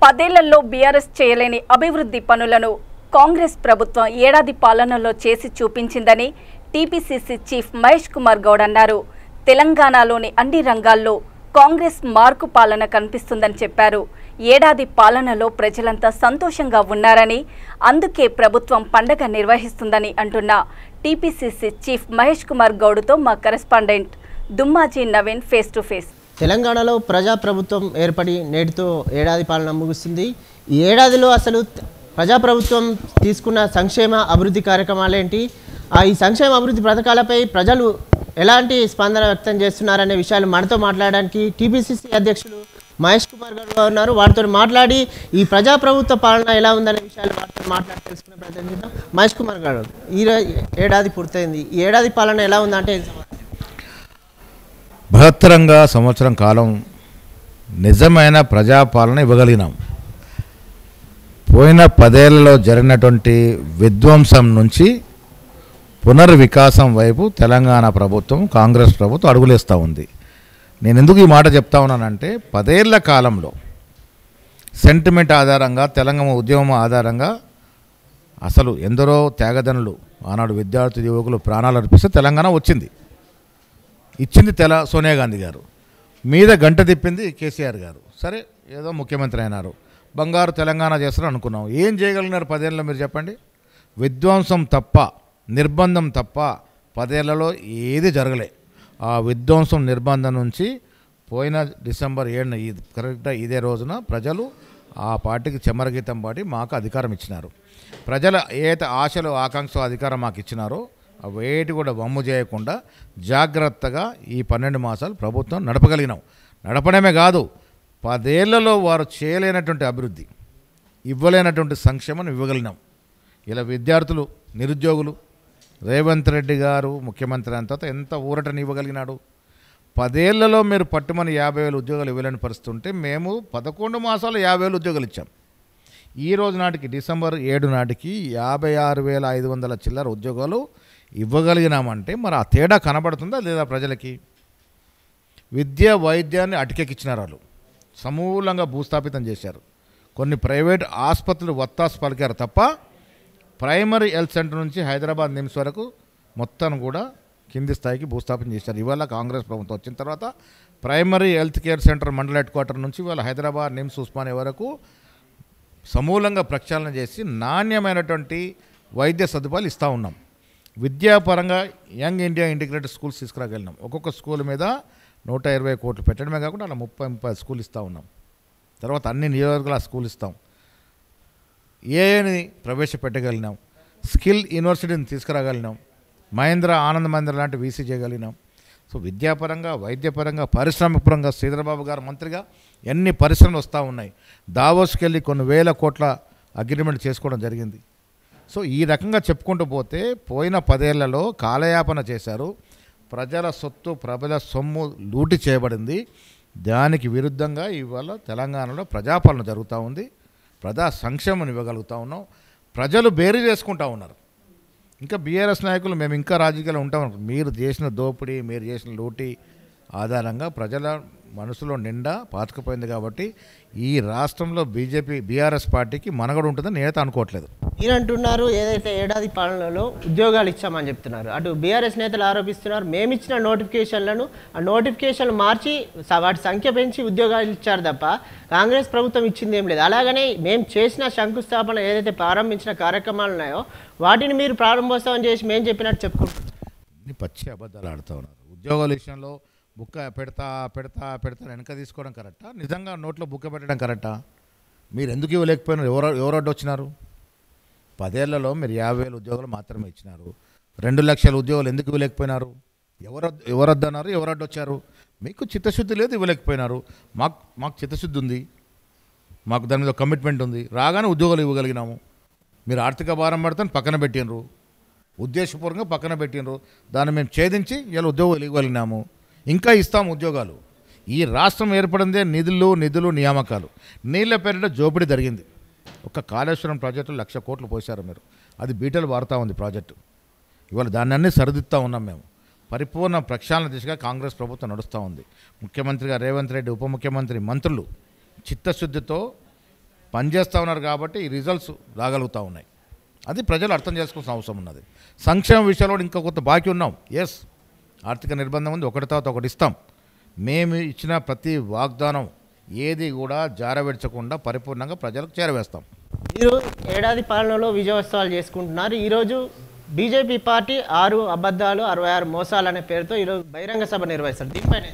10 ఏళ్లలో బీఆర్ఎస్ చేయలేని అభివృద్ధి పనులను కాంగ్రెస్ ప్రభుత్వం ఏడాది పాలనలో చేసి చూపించిందని టీపీసీసీ చీఫ్ మహేష్ కుమార్ గౌడ్ అన్నారు. తెలంగాణలోని అన్ని రంగాల్లో కాంగ్రెస్ మార్కు పాలన కనిపిస్తుందని చెప్పారు. ఏడాది పాలనలో ప్రజలంతా సంతోషంగా ఉన్నారని, అందుకే ప్రభుత్వం పండగ నిర్వహిస్తుందని అంటున్న టీపీసీసీ చీఫ్ మహేష్ కుమార్ గౌడ్తో మా correspondent Dummaji Naveen face to face. తెలంగాణలో ప్రజాప్రభుత్వం ఏర్పడి నేటితో ఏడాది పాలన ముగుస్తుంది. ఈ ఏడాదిలో అసలు ప్రజాప్రభుత్వం తీసుకున్న సంక్షేమ అభివృద్ధి కార్యక్రమాలేంటి, ఈ సంక్షేమ అభివృద్ధి పథకాలపై ప్రజలు ఎలాంటి స్పందన వ్యక్తం చేస్తున్నారనే విషయాలు మనతో మాట్లాడడానికి టీపీసీసీ అధ్యక్షులు మహేష్ కుమార్ గారు ఉన్నారు. వారితో మాట్లాడి ఈ ప్రజాప్రభుత్వ పాలన ఎలా ఉందనే విషయాలు వారితో మాట్లాడి తెలుసుకునే ప్రయత్నం చేద్దాం. మహేష్ కుమార్ గారు, ఈ ఏడాది పూర్తయింది, ఈ ఏడాది పాలన ఎలా ఉందంటే? బృహత్తరంగా సంవత్సరం కాలం నిజమైన ప్రజాపాలన ఇవ్వగలిగినాం. పోయిన 10 ఏళ్లలో జరిగినటువంటి విధ్వంసం నుంచి పునర్వికాసం వైపు తెలంగాణ ప్రభుత్వం, కాంగ్రెస్ ప్రభుత్వం అడుగులేస్తూ ఉంది. నేను ఎందుకు ఈ మాట చెప్తా ఉన్నానంటే, 10 ఏళ్ల కాలంలో సెంటిమెంట్ ఆధారంగా, తెలంగాణ ఉద్యమం ఆధారంగా అసలు ఎందరో త్యాగదనులు, ఆనాడు విద్యార్థి యువకులు ప్రాణాలు అర్పిస్తే తెలంగాణ వచ్చింది. ఇచ్చింది సోనియా గాంధీ గారు, మీద గంట తిప్పింది కేసీఆర్ గారు. సరే, ఏదో ముఖ్యమంత్రి అయినారు, బంగారు తెలంగాణ చేస్తారు అనుకున్నాం. ఏం చేయగలిగినారు 10 ఏళ్ళలో మీరు చెప్పండి? విధ్వంసం తప్ప, నిర్బంధం తప్ప 10 ఏళ్లలో ఏది జరగలే. ఆ విధ్వంసం, నిర్బంధం నుంచి పోయిన డిసెంబర్ 7న కరెక్ట్గా ఇదే రోజున ప్రజలు ఆ పార్టీకి చెమరగీతం పాడి మాకు అధికారం ఇచ్చినారు. ప్రజల ఏదైతే ఆశలు, ఆకాంక్షలు అధికారం మాకు ఇచ్చినారో అవేటి కూడా వమ్ము చేయకుండా జాగ్రత్తగా ఈ 12 మాసాలు ప్రభుత్వం నడపగలిగినాం. నడపడమే కాదు, 10 ఏళ్లలో వారు చేయలేనటువంటి అభివృద్ధి, ఇవ్వలేనటువంటి సంక్షేమం ఇవ్వగలిగినాం. ఇలా విద్యార్థులు, నిరుద్యోగులు, రేవంత్ రెడ్డి గారు ముఖ్యమంత్రి అంత ఎంత ఊరటని ఇవ్వగలిగినాడు. 10 ఏళ్లలో మీరు పట్టుమని 50,000 ఉద్యోగాలు ఇవ్వలేని పరిస్థితి ఉంటే మేము 11 మాసాలు 50,000 ఉద్యోగాలు ఇచ్చాం. ఈ రోజు నాటికి డిసెంబర్ 7 నాటికి 56,500 చిల్లర ఉద్యోగాలు ఇవ్వగలిగినామంటే మరి ఆ తేడా కనబడుతుందా లేదా ప్రజలకి? విద్య, వైద్యాన్ని అటకెక్కించినారు వాళ్ళు, సమూలంగా భూస్థాపితం చేశారు. కొన్ని ప్రైవేట్ ఆసుపత్రులు వత్తాసు పలికారు తప్ప ప్రైమరీ హెల్త్ సెంటర్ నుంచి హైదరాబాద్ నిమ్స్ వరకు మొత్తం కూడా కింది స్థాయికి భూస్థాపన చేశారు. ఇవాళ కాంగ్రెస్ ప్రభుత్వం వచ్చిన తర్వాత ప్రైమరీ హెల్త్ కేర్ సెంటర్ మండల హెడ్ క్వార్టర్ నుంచి ఇవాళ హైదరాబాద్ నిమ్స్, ఉస్మానియా వరకు సమూలంగా ప్రక్షాళన చేసి నాణ్యమైనటువంటి వైద్య సదుపాయాలు ఇస్తూ ఉన్నాం. విద్యాపరంగా యంగ్ ఇండియా ఇంటిగ్రేటెడ్ స్కూల్స్ తీసుకురాగలిగినాం. ఒక్కొక్క స్కూల్ మీద 120 కోట్లు పెట్టడమే కాకుండా అలా 30 స్కూల్ ఇస్తూ ఉన్నాం. తర్వాత అన్ని నియోజకవర్గాల స్కూల్ ఇస్తాం. ఏఐని ప్రవేశపెట్టగలిగినాం. స్కిల్ యూనివర్సిటీని తీసుకురాగలిగినాం. మహేంద్ర, ఆనంద్ మహేంద్ర లాంటి వీసీ చేయగలిగినాం. సో విద్యాపరంగా, వైద్యపరంగా, పారిశ్రామికపరంగా శ్రీధరబాబు గారు మంత్రిగా ఎన్ని పరిశ్రమలు వస్తూ ఉన్నాయి. దావోస్కి వెళ్ళి కొన్ని వేల కోట్ల అగ్రిమెంట్ చేసుకోవడం జరిగింది. సో ఈ రకంగా చెప్పుకుంటూ పోతే పోయిన 10 ఏళ్లలో కాలయాపన చేశారు. ప్రజల సొత్తు, ప్రజల సొమ్ము లూటి చేయబడింది. దానికి విరుద్ధంగా ఇవాళ తెలంగాణలో ప్రజాపాలన జరుగుతూ ఉంది. ప్రజా సంక్షేమం ఇవ్వగలుగుతూ ఉన్నాం. ప్రజలు బేరీ చేసుకుంటూ ఉన్నారు. ఇంకా బీఆర్ఎస్ నాయకులు మేము ఇంకా రాజకీయాలు ఉంటాం, మీరు చేసిన దోపిడీ, మీరు చేసిన లూటి ఆధారంగా ప్రజల మనసులో నిండా పాతుకుపోయింది. కాబట్టి ఈ రాష్ట్రంలో బీఆర్ఎస్ పార్టీకి మనుగడ ఉంటుందని నేనైతే అనుకోవట్లేదు. మీరు అంటున్నారు ఏదైతే ఏడాది పాలనలో ఉద్యోగాలు ఇచ్చామని చెప్తున్నారు. అటు బీఆర్ఎస్ నేతలు ఆరోపిస్తున్నారు మేమిచ్చిన నోటిఫికేషన్లను, ఆ నోటిఫికేషన్లు మార్చి వాటి సంఖ్య పెంచి ఉద్యోగాలు ఇచ్చారు తప్ప కాంగ్రెస్ ప్రభుత్వం ఇచ్చింది ఏం లేదు. అలాగనే మేము చేసిన శంకుస్థాపన, ఏదైతే ప్రారంభించిన కార్యక్రమాలు ఉన్నాయో వాటిని మీరు ప్రారంభోత్సవం చేసి మేము చెప్పినట్టు చెప్పుకుంటున్నాం. పచ్చి అబద్ధాలు ఆడుతూ ఉన్నారు. ఉద్యోగాల విషయంలో బుక్క పెడతా వెనక తీసుకోవడం కరెక్టా? నిజంగా నోట్లో బుక్క పెట్టడం కరెక్టా? మీరు ఎందుకు ఇవ్వలేకపోయినారు? ఎవరొడ్డు వచ్చినారు? 10 ఏళ్లలో మీరు 50,000 ఉద్యోగాలు మాత్రమే ఇచ్చినారు. 2 లక్షల ఉద్యోగాలు ఎందుకు ఇవ్వలేకపోయినారు? ఎవరొద్దన్నారు? ఎవరొడ్డు వచ్చారు? మీకు చిత్తశుద్ధి లేదు, ఇవ్వలేకపోయినారు. మాకు చిత్తశుద్ధి ఉంది, మాకు దాని మీద కమిట్మెంట్ ఉంది. రాగానే ఉద్యోగాలు ఇవ్వగలిగినాము. మీరు ఆర్థిక భారం పడతాను పక్కన పెట్టినరు, ఉద్దేశపూర్వకంగా పక్కన పెట్టినరు. దాన్ని మేము ఛేదించి ఇలా ఉద్యోగాలు ఇవ్వగలిగినాము. ఇంకా ఇస్తాము ఉద్యోగాలు. ఈ రాష్ట్రం ఏర్పడిందే నిధులు నియామకాలు. నీళ్ల పేరిట జోపిడి జరిగింది. ఒక కాళేశ్వరం ప్రాజెక్టులో 1,00,000 కోట్లు పోశారు మీరు, అది బీటలు వారుతూ ఉంది ప్రాజెక్టు. ఇవాళ దాన్ని అన్నీ సరిదిద్దుతూ ఉన్నాం మేము. పరిపూర్ణ ప్రక్షాళన దిశగా కాంగ్రెస్ ప్రభుత్వం నడుస్తూ ఉంది. ముఖ్యమంత్రిగా రేవంత్ రెడ్డి, ఉప ముఖ్యమంత్రి, మంత్రులు చిత్తశుద్ధితో పనిచేస్తూ ఉన్నారు కాబట్టి ఈ రిజల్ట్స్ రాగలుగుతూ ఉన్నాయి. అది ప్రజలు అర్థం చేసుకోవాల్సిన అవసరం ఉన్నది. సంక్షేమ విషయంలో ఇంకా కొంత బాకీ ఉన్నాం. ఎస్, ఆర్థిక నిర్బంధం ఉంది, ఒకటి తర్వాత ఒకటి ఇస్తాం. మేము ఇచ్చిన ప్రతి వాగ్దానం ఏది కూడా జారవిడ్చకుండా పరిపూర్ణంగా ప్రజలకు చేరవేస్తాం. మీరు ఏడాది పాలనలో విజయోత్సవాలు చేసుకుంటున్నారు. ఈరోజు బీజేపీ పార్టీ 6 అబద్ధాలు 66 మోసాలు అనే పేరుతో ఈరోజు బహిరంగ సభ నిర్వహిస్తారు. దీనిపైన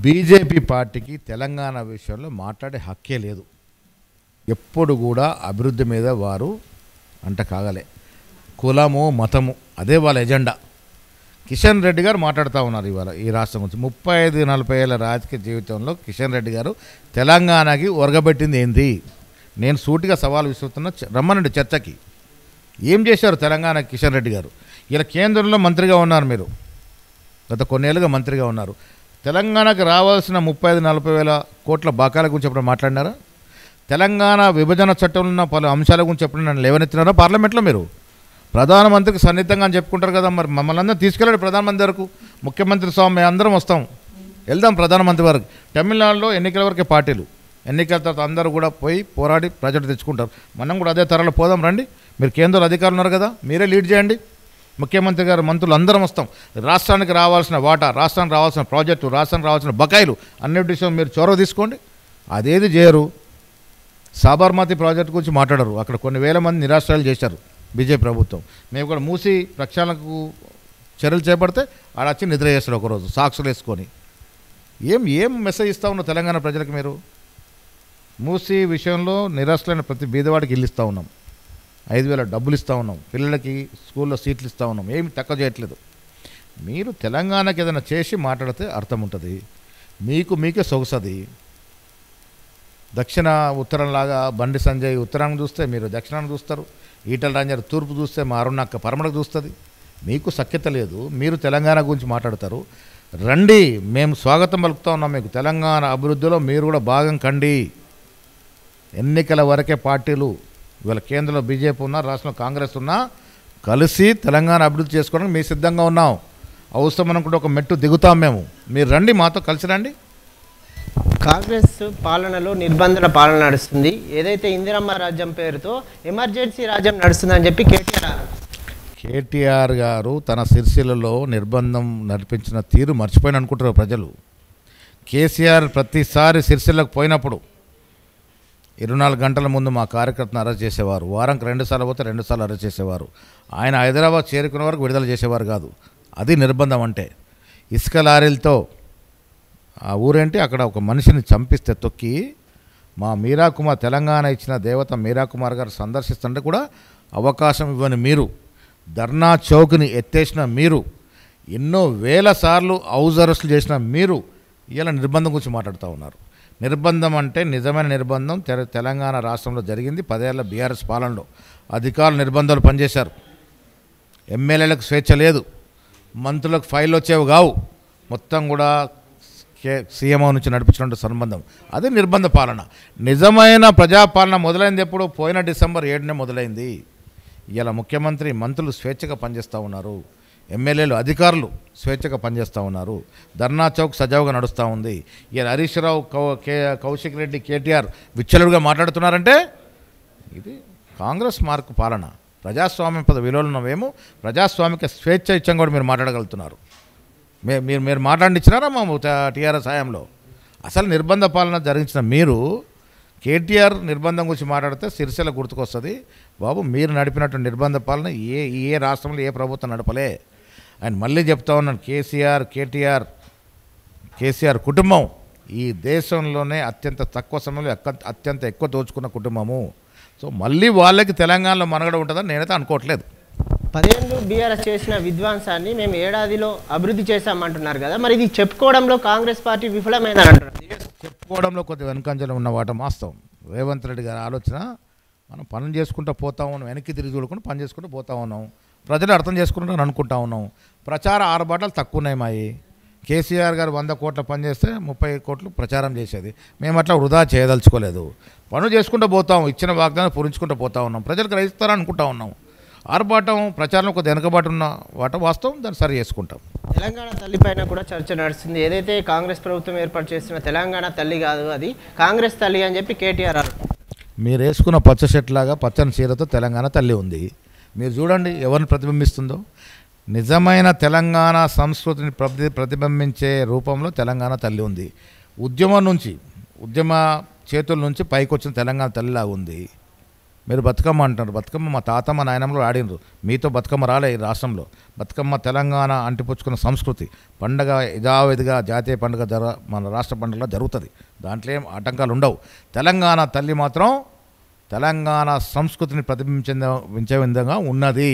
బీజేపీ పార్టీకి తెలంగాణ విషయంలో మాట్లాడే హక్కే లేదు. ఎప్పుడు కూడా అభివృద్ధి మీద వారు అంట కాగలే, కులము మతము అదే వాళ్ళ ఎజెండా. కిషన్ రెడ్డి గారు మాట్లాడుతూ ఉన్నారు ఇవాళ ఈ రాష్ట్రం గురించి. 35-40 ఏళ్ళ రాజకీయ జీవితంలో కిషన్ రెడ్డి గారు తెలంగాణకి ఒరగబెట్టింది ఏంది? నేను సూటిగా సవాల్ విసురుతున్నా, రమ్మనండి చర్చకి. ఏం చేశారు తెలంగాణ కిషన్ రెడ్డి గారు? ఇలా కేంద్రంలో మంత్రిగా ఉన్నారు, మీరు గత కొన్నేళ్ళుగా మంత్రిగా ఉన్నారు. తెలంగాణకు రావాల్సిన 35-40 వేల కోట్ల బకాయిల గురించి ఎప్పుడు మాట్లాడినారా? తెలంగాణ విభజన చట్టంలో ఉన్న పలు అంశాల గురించి ఎప్పుడు నన్ను లేవనెత్తినారా పార్లమెంట్లో? మీరు ప్రధానమంత్రికి సన్నిహితంగా అని చెప్పుకుంటారు కదా, మరి మమ్మల్ని అందరూ తీసుకెళ్ళండి ప్రధానమంత్రి వరకు. ముఖ్యమంత్రి స్వామి అందరం వస్తాం, వెళ్దాం ప్రధానమంత్రి వరకు. తమిళనాడులో ఎన్నికల వరకే పార్టీలు, ఎన్నికల తర్వాత అందరూ కూడా పోయి పోరాడి ప్రజలు తెచ్చుకుంటారు. మనం కూడా అదే తరలో పోదాం రండి. మీరు కేంద్ర అధికారులు ఉన్నారు కదా, మీరే లీడ్ చేయండి. ముఖ్యమంత్రి గారు మంత్రులు అందరం వస్తాం. రాష్ట్రానికి రావాల్సిన వాటా, రాష్ట్రానికి రావాల్సిన ప్రాజెక్టు, రాష్ట్రానికి రావాల్సిన బకాయిలు అన్నిటి విషయం మీరు చొరవ తీసుకోండి. అదేది చేయరు. సాబర్మతి ప్రాజెక్టు గురించి మాట్లాడరు. అక్కడ కొన్ని వేల మంది నిరాశ్రయాలు చేశారు బీజేపీ ప్రభుత్వం. మేము కూడా మూసి ప్రక్షాళనకు చర్యలు చేపడితే ఆడ వచ్చి నిద్ర చేస్తారు ఒకరోజు సాక్షులు వేసుకొని. ఏం మెసేజ్ ఇస్తూ ఉన్న తెలంగాణ ప్రజలకు మీరు? మూసి విషయంలో నిరాశ్రలైన ప్రతి బీదవాడికి ఇల్లు ఇస్తూ ఉన్నాం, 5,000 డబ్బులు ఇస్తూ ఉన్నాం, పిల్లలకి స్కూల్లో సీట్లు ఇస్తూ ఉన్నాం, ఏమి తక్కువ చేయట్లేదు. మీరు తెలంగాణకి ఏదైనా చేసి మాట్లాడితే అర్థం ఉంటుంది, మీకే సొగసది. దక్షిణ ఉత్తరంలాగా బండి సంజయ్ ఉత్తరాన్ని చూస్తే మీరు దక్షిణాన్ని చూస్తారు, ఈటల రాజేందర్ తూర్పు చూస్తే మా అరుణక్క పరమడకు చూస్తుంది. మీకు సఖ్యత లేదు, మీరు తెలంగాణ గురించి మాట్లాడతారు. రండి, మేము స్వాగతం పలుకుతూ ఉన్నాం మీకు. తెలంగాణ అభివృద్ధిలో మీరు కూడా భాగం కండి. ఎన్నికల వరకే పార్టీలు, ఇవాళ కేంద్రంలో బీజేపీ ఉన్నా, రాష్ట్రంలో కాంగ్రెస్ ఉన్నా, కలిసి తెలంగాణ అభివృద్ధి చేసుకోవడానికి మేము సిద్ధంగా ఉన్నాం. అవసరం అనుకుంటే ఒక మెట్టు దిగుతాం మేము. మీరు రండి, మాతో కలిసి రండి. కాంగ్రెస్ పాలనలో నిర్బంధన పాలన నడుస్తుంది. ఏదైతే ఇందిరమ్మ రాజ్యం పేరుతో ఎమర్జెన్సీ రాజ్యం నడుస్తుందని చెప్పి కేటీఆర్ గారు తన సిరిసిల్లలో నిర్బంధం నడిపించిన తీరు మర్చిపోయిన అనుకుంటారు ప్రజలు. కేసీఆర్ ప్రతిసారి సిరిసిల్లకు పోయినప్పుడు 24 గంటల ముందు మా కార్యకర్తను అరెస్ట్ చేసేవారు. వారానికి 2 సార్లు పోతే 2 సార్లు అరెస్ట్ చేసేవారు. ఆయన హైదరాబాద్ చేరుకునే వరకు విడుదల చేసేవారు కాదు. అది నిర్బంధం అంటే. ఇసుక లారీలతో ఆ ఊరేంటి అక్కడ ఒక మనిషిని చంపిస్తే తొక్కి మా మీరాకుమార్, తెలంగాణ ఇచ్చిన దేవత మీరాకుమార్ గారు సందర్శిస్తుంటే కూడా అవకాశం ఇవ్వని మీరు, ధర్నా చౌక్ని ఎత్తేసిన మీరు, ఎన్నో వేల సార్లు హౌస్ అరెస్టులు చేసిన మీరు ఇలా నిర్బంధం గురించి మాట్లాడుతూ ఉన్నారు. నిర్బంధం అంటే నిజమైన నిర్బంధం తెలంగాణ రాష్ట్రంలో జరిగింది 10 ఏళ్ల బీఆర్ఎస్ పాలనలో. అధికారులు నిర్బంధాలు పనిచేశారు, ఎమ్మెల్యేలకు స్వేచ్ఛ లేదు, మంత్రులకు ఫైళ్ళు వచ్చేవి కావు, మొత్తం కూడా సీఎంఓ నుంచి నడిపించినటువంటి సంబంధం. అదే నిర్బంధ పాలన. నిజమైన ప్రజాపాలన మొదలైంది ఎప్పుడు? పోయిన డిసెంబర్ 7నే మొదలైంది. ఇలా ముఖ్యమంత్రి, మంత్రులు స్వేచ్ఛగా పనిచేస్తూ ఉన్నారు, ఎమ్మెల్యేలు, అధికారులు స్వేచ్ఛగా పనిచేస్తూ ఉన్నారు. ధర్నా చౌక్ సజావుగా నడుస్తూ ఉంది. ఇలా హరీష్ రావు, కౌశిక్ రెడ్డి, కేటీఆర్ విచ్చలుడుగా మాట్లాడుతున్నారంటే ఇది కాంగ్రెస్ మార్కు పాలన. ప్రజాస్వామ్య విలువలు ఉన్నవేమో ప్రజాస్వామిక స్వేచ్ఛ ఇచ్చం కూడా మీరు మాట్లాడగలుగుతున్నారు. మీరు మాట్లాడిచ్చినారా మా టీఆర్ఎస్ హయాంలో? అసలు నిర్బంధ పాలన జరిగించిన మీరు కేటీఆర్ నిర్బంధం గురించి మాట్లాడితే సిరిసిల్ల గుర్తుకొస్తుంది. బాబు, మీరు నడిపినట్టు నిర్బంధ పాలన ఏ రాష్ట్రంలో ఏ ప్రభుత్వం నడపలే. ఆయన మళ్ళీ చెప్తా ఉన్నాను, కేసీఆర్ కుటుంబం ఈ దేశంలోనే అత్యంత తక్కువ సమయంలో అత్యంత ఎక్కువ దోచుకున్న కుటుంబము. సో మళ్ళీ వాళ్ళకి తెలంగాణలో మనగడ ఉంటుందని నేనైతే అనుకోవట్లేదు. 10 ఏళ్ళు బీఆర్ఎస్ చేసిన విధ్వంసాన్ని మేము ఏడాదిలో అభివృద్ధి చేశామంటున్నారు కదా, మరి ఇది చెప్పుకోవడంలో కాంగ్రెస్ పార్టీ విఫలమైందని అంటున్నారు. చెప్పుకోవడంలో కొద్దిగా వెనుకంజలు ఉన్న వాట వాస్తవం. రేవంత్ రెడ్డి గారి ఆలోచన, మనం పనులు చేసుకుంటూ పోతా ఉన్నాం, వెనక్కి తిరిగి చూడకుండా పని చేసుకుంటూ పోతా ఉన్నాం, ప్రజలు అర్థం చేసుకుంటారని అనుకుంటా ఉన్నాం. ప్రచార ఆర్భాటాలు తక్కువ ఉన్నాయి మాయి. కేసీఆర్ గారు 100 కోట్ల పని చేస్తే 30 కోట్లు ప్రచారం చేసేది. మేము అట్లా వృధా చేయదలుచుకోలేదు. పనులు చేసుకుంటూ పోతాం, ఇచ్చిన వాగ్దానం పూరించుకుంటూ పోతా ఉన్నాం, ప్రజలకు గ్రహిస్తారని అనుకుంటా ఉన్నాం. ఆర్భాటం, ప్రచారంలో కొద్ది వెనకబాటు ఉన్న వాట వాస్తవం, దాన్ని సరి చేసుకుంటాం. తెలంగాణ తల్లిపైన కూడా చర్చ నడుస్తుంది. ఏదైతే కాంగ్రెస్ ప్రభుత్వం ఏర్పాటు చేస్తున్న తెలంగాణ తల్లి కాదు, అది కాంగ్రెస్ తల్లి అని చెప్పి కేటీఆర్. మీరు వేసుకున్న పచ్చ షర్ట్లాగా పచ్చని చీరతో తెలంగాణ తల్లి ఉంది. మీరు చూడండి ఎవరిని ప్రతిబింబిస్తుందో. నిజమైన తెలంగాణ సంస్కృతిని ప్రతిబింబించే రూపంలో తెలంగాణ తల్లి ఉంది. ఉద్యమ చేతుల నుంచి పైకి వచ్చిన తెలంగాణ తల్లిలాగా ఉంది. మీరు బతుకమ్మ అంటారు. బతుకమ్మ మా తాతమ్మ నాయనమ్మలు ఆడినరు. మీతో బతుకమ్మ రాలే ఈ రాష్ట్రంలో. బతుకమ్మ తెలంగాణ అంటిపుచ్చుకున్న సంస్కృతి. పండగ యథావిధిగా జాతీయ పండుగ మన రాష్ట్ర పండుగలో జరుగుతుంది. దాంట్లో ఏం ఆటంకాలు ఉండవు. తెలంగాణ తల్లి మాత్రం తెలంగాణ సంస్కృతిని ప్రతిబింబించే విధంగా ఉన్నది.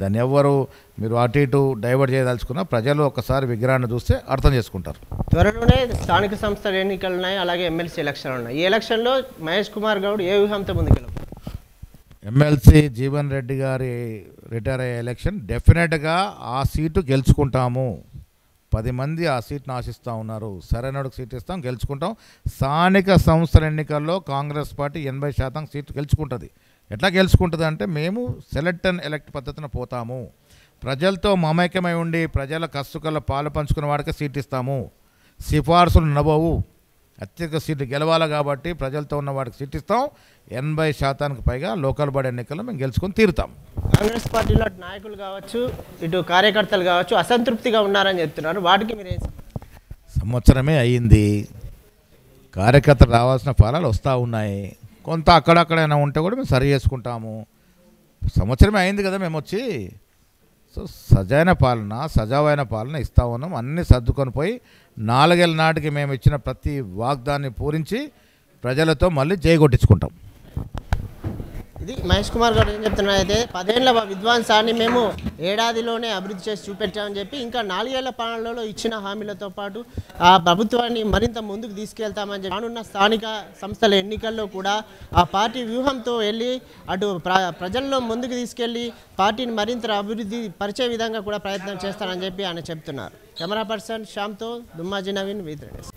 దాన్ని ఎవ్వరు మీరు అటు ఇటు డైవర్ట్ చేయదలుచుకున్న ప్రజలు ఒకసారి విగ్రహాన్ని చూస్తే అర్థం చేసుకుంటారు. త్వరలోనే స్థానిక సంస్థల ఎన్నికలు ఉన్నాయి, అలాగే ఎమ్మెల్సీ ఎలక్షన్లు ఉన్నాయి. ఈ ఎలక్షన్లో మహేష్ కుమార్ గౌడ్ ఏ వ్యూహంతో ముందుకెళ్ళారు? ఎమ్మెల్సీ జీవన్ రెడ్డి గారి రిటైర్ అయ్యే ఎలక్షన్ డెఫినెట్గా ఆ సీటు గెలుచుకుంటాము. 10 మంది ఆ సీట్ను ఆశిస్తూ ఉన్నారు. సరైనకు సీట్ ఇస్తాం, గెలుచుకుంటాం. స్థానిక సంస్థల ఎన్నికల్లో కాంగ్రెస్ పార్టీ 80% సీట్లు గెలుచుకుంటుంది. ఎట్లా గెలుచుకుంటుంది అంటే మేము సెలెక్ట్ అండ్ ఎలక్ట్ పద్ధతిన పోతాము. ప్రజలతో మమేకమై ఉండి ప్రజల కష్టకల్లో పాలు పంచుకున్న వాడికి సీట్ ఇస్తాము. సిఫార్సులు నడవవు. అత్యధిక సీట్లు గెలవాలి కాబట్టి ప్రజలతో ఉన్న వాడికి సీట్ ఇస్తాం. 80% పైగా లోకల్ బాడీ ఎన్నికల్లో మేము గెలుచుకొని తీరుతాం. కాంగ్రెస్ పార్టీలో అటు నాయకులు కావచ్చు, ఇటు కార్యకర్తలు కావచ్చు, అసంతృప్తిగా ఉన్నారని చెప్తున్నారు. వాటికి మీరు సంవత్సరమే అయ్యింది. కార్యకర్తలు రావాల్సిన ఫలాలు వస్తూ ఉన్నాయి. కొంత అక్కడక్కడైనా ఉంటే కూడా మేము సరి చేసుకుంటాము. సంవత్సరమే అయింది కదా మేము వచ్చి. సో సజావైన పాలన ఇస్తూ ఉన్నాం. అన్నీ సర్దుకొని పోయి 4 ఏళ్ళ నాటికి మేము ఇచ్చిన ప్రతి వాగ్దాన్ని పూరించి ప్రజలతో మళ్ళీ జయగొట్టించుకుంటాం. ఇది మహేష్ కుమార్ గారు ఏం చెప్తున్నారు అయితే 10 ఏళ్ల విధ్వంసాన్ని మేము ఏడాదిలోనే అభివృద్ధి చేసి చూపెట్టామని చెప్పి ఇంకా 4 ఏళ్ల పాలనలో ఇచ్చిన హామీలతో పాటు ఆ ప్రభుత్వాన్ని మరింత ముందుకు తీసుకెళ్తామని చెప్పి రానున్న స్థానిక సంస్థల ఎన్నికల్లో కూడా ఆ పార్టీ వ్యూహంతో వెళ్ళి అటు ప్రజల్లో ముందుకు తీసుకెళ్ళి పార్టీని మరింత అభివృద్ధి పరిచే విధంగా కూడా ప్రయత్నం చేస్తారని చెప్పి ఆయన చెప్తున్నారు. కెమెరా పర్సన్ శ్యామ్తో దుమ్మాజీ నవీన్, V3.